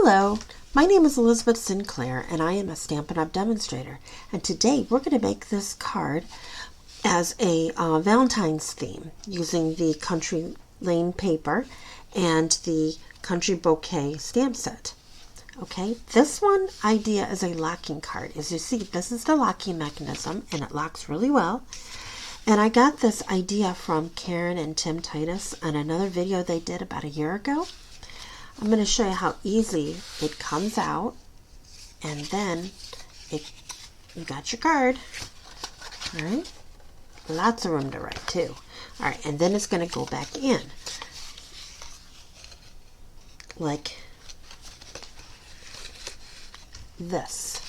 Hello, my name is Elizabeth Sinclair and I am a Stampin' Up! Demonstrator, and today we're going to make this card as a Valentine's theme using the Country Lane paper and the Country Bouquet stamp set. Okay, this one idea is a locking card. As you see, this is the locking mechanism and it locks really well. And I got this idea from Karen and Tim Titus on another video they did about a year ago. I'm going to show you how easy it comes out, and then you got your card. All right, lots of room to write too. All right, and then it's going to go back in like this.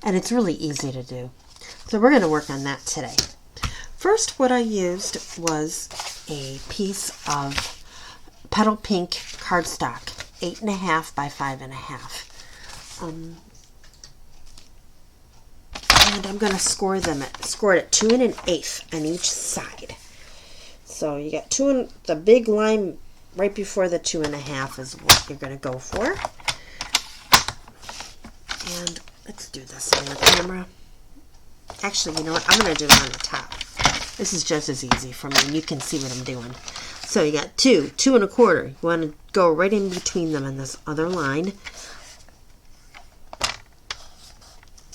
And it's really easy to do. So we're going to work on that today. First, what I used was a piece of Petal Pink cardstock, 8.5 by 5.5. And I'm going to score it at 2 1/8 on each side. So you got the big line right before the 2.5 is what you're going to go for. And let's do this on the camera. Actually, you know what? I'm going to do it on the top. This is just as easy for me, and you can see what I'm doing. So you got 2 1/4. You want to go right in between them in this other line.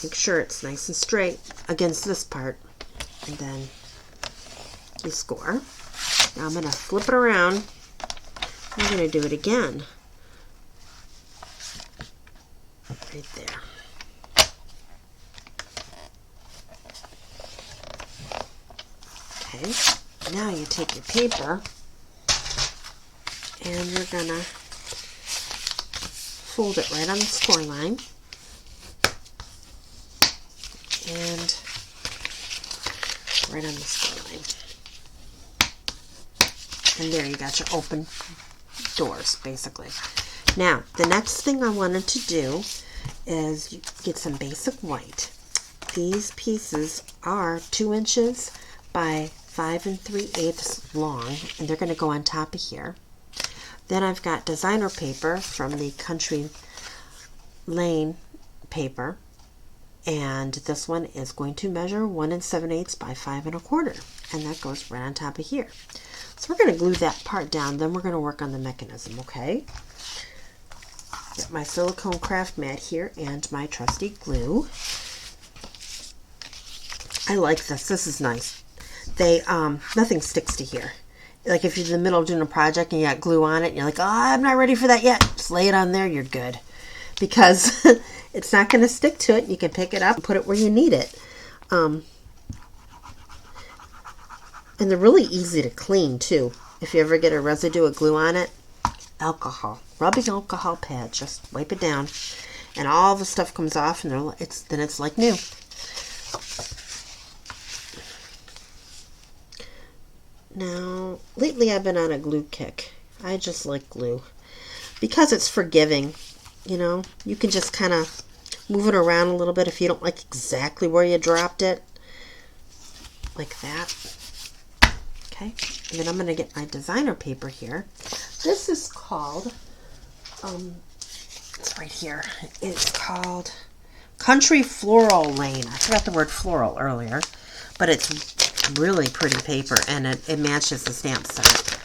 Make sure it's nice and straight against this part, and then you score. Now I'm going to flip it around. I'm going to do it again. Right there. Okay, now you take your paper and you're going to fold it right on the score line. And right on the score line. And there you got your open doors, basically. Now, the next thing I wanted to do is get some basic white. These pieces are 2 inches by 5 3/8 long, and they're going to go on top of here. Then I've got designer paper from the Country Lane paper, and this one is going to measure 1 7/8 by 5 1/4, and that goes right on top of here. So we're going to glue that part down, then we're going to work on the mechanism, okay? Got my silicone craft mat here and my trusty glue. I like this. This is nice. Nothing sticks to here. Like if you're in the middle of doing a project and you got glue on it and you're like, oh, I'm not ready for that yet. Just lay it on there, you're good. Because it's not going to stick to it. You can pick it up and put it where you need it. And they're really easy to clean too. If you ever get a residue of glue on it, rubbing alcohol pad, just wipe it down. And all the stuff comes off and then it's like new. Now, lately I've been on a glue kick. I just like glue. Because it's forgiving, you know. You can just kind of move it around a little bit if you don't like exactly where you dropped it. Like that. Okay. And then I'm going to get my designer paper here. This is called, it's right here. It's called Country Floral Lane. I forgot the word floral earlier. But it's really pretty paper, and it matches the stamp set.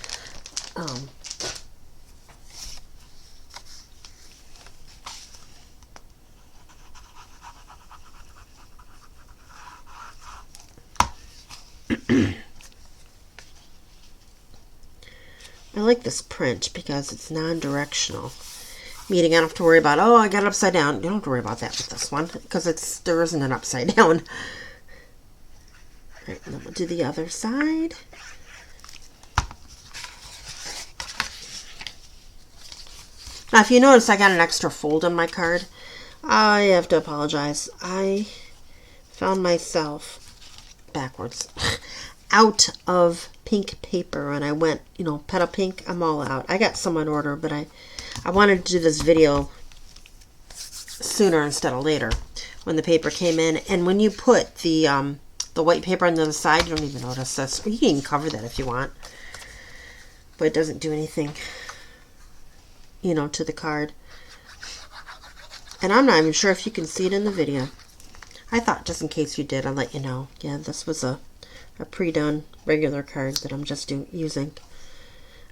I like this print because it's non-directional. Meaning I don't have to worry about, oh, I got it upside down. You don't have to worry about that with this one because there isn't an upside down. All right, and then we'll do the other side. Now, if you notice, I got an extra fold on my card. I have to apologize. I found myself backwards out of pink paper, and I went, Petal Pink. I'm all out. I got some on order, but I wanted to do this video sooner instead of later when the paper came in. And when you put the white paper on the other side, you don't even notice this. You can even cover that if you want. but it doesn't do anything, you know, to the card. And I'm not even sure if you can see it in the video. I thought just in case you did, I'll let you know. Yeah, this was a pre-done regular card that I'm just using.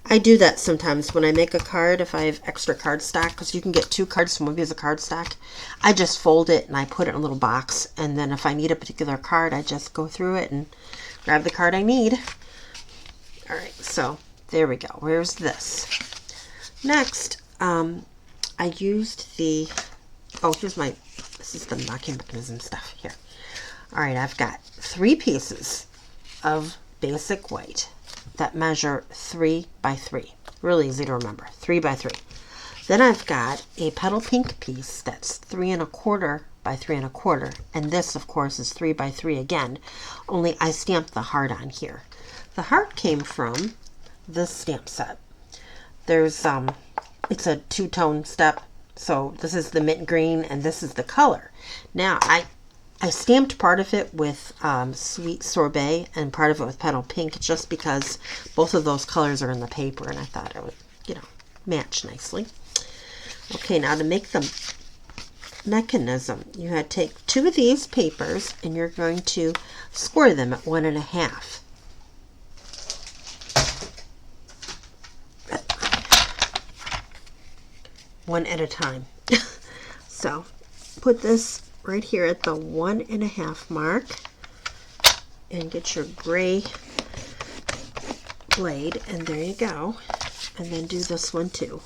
I do that sometimes when I make a card, if I have extra card stock, because you can get 2 cards from movies of card stock. I just fold it and I put it in a little box, and then if I need a particular card, I just go through it and grab the card I need. Alright, so there we go. Where's this? Next, I used the, this is the locking mechanism stuff here. Alright, I've got 3 pieces of basic white that measure 3 by 3. Really easy to remember, 3 by 3. Then I've got a petal pink piece that's 3 1/4 by 3 1/4, and this of course is 3 by 3 again, only I stamped the heart on here. The heart came from this stamp set. There's it's a 2-tone step, so this is the mint green and this is the color. Now I stamped part of it with Sweet Sorbet and part of it with Petal Pink, just because both of those colors are in the paper and I thought it would, you know, match nicely. Okay, now to make the mechanism, you had to take 2 of these papers and you're going to score them at 1 1/2. One at a time. So put this right here at the 1 1/2 mark and get your gray blade, and there you go. And then do this one too.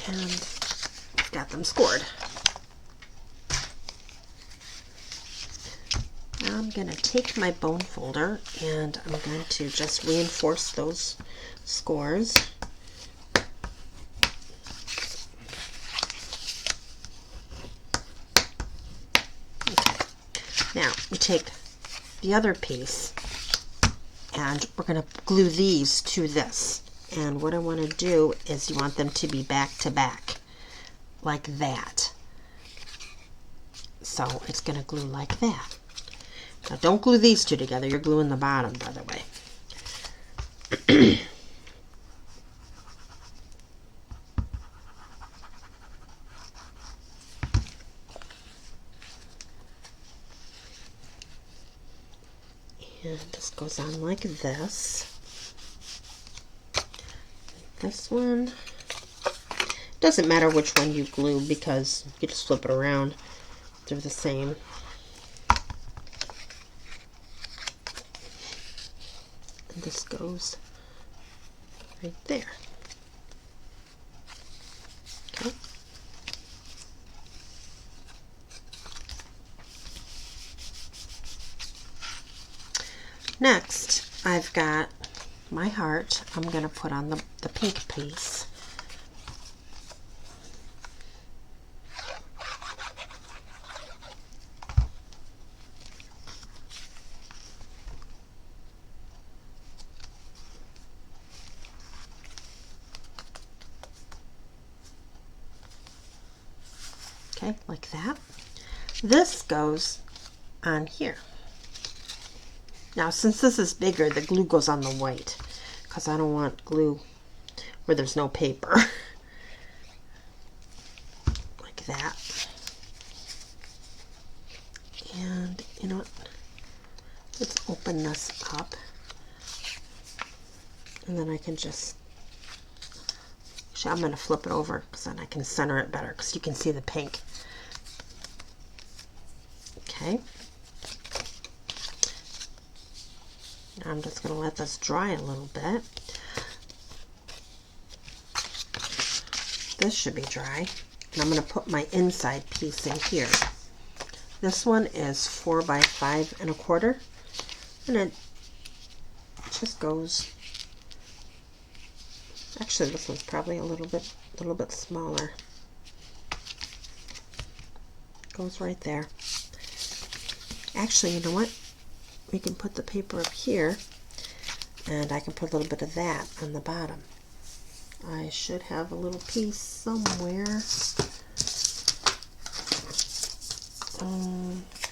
And got them scored. Now I'm going to take my bone folder and I'm going to just reinforce those scores. Okay. Now we take the other piece and we're going to glue these to this. And what I want to do is you want them to be back to back, like that. So it's going to glue like that. Now don't glue these 2 together, you're gluing the bottom, by the way. And this goes on like this. This one, doesn't matter which one you glue because you just flip it around, they're the same. And this goes right there. Okay. Next, I've got my heart. I'm going to put on the pink piece. Okay, like that. This goes on here. Now, since this is bigger, the glue goes on the white, because I don't want glue where there's no paper. Like that. And, you know what? Let's open this up. And then I can just... Actually, I'm going to flip it over, because then I can center it better, because you can see the pink. Okay. I'm just going to let this dry a little bit. This should be dry. And I'm going to put my inside piece in here. This one is 4 by 5 1/4. And it just goes... Actually, this one's probably a little bit smaller. Goes right there. Actually, you know what? We can put the paper up here, and I can put a little bit of that on the bottom. I should have a little piece somewhere.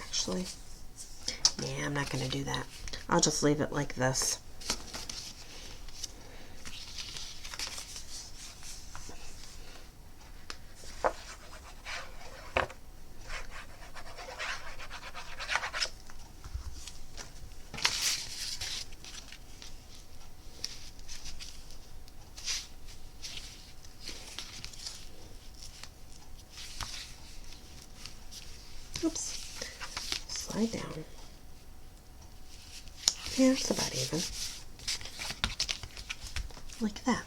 Actually, Yeah, I'm not going to do that. I'll just leave it like this. Oops. Slide down. Here's about even. Like that.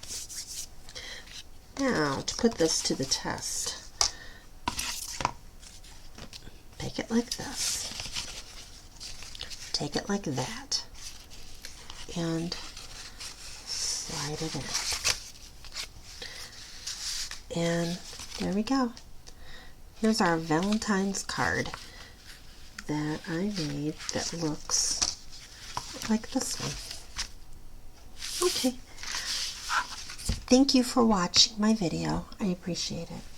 Now, to put this to the test, take it like this. Take it like that. And slide it in. And there we go. Here's our Valentine's card that I made that looks like this one. Okay. Thank you for watching my video. I appreciate it.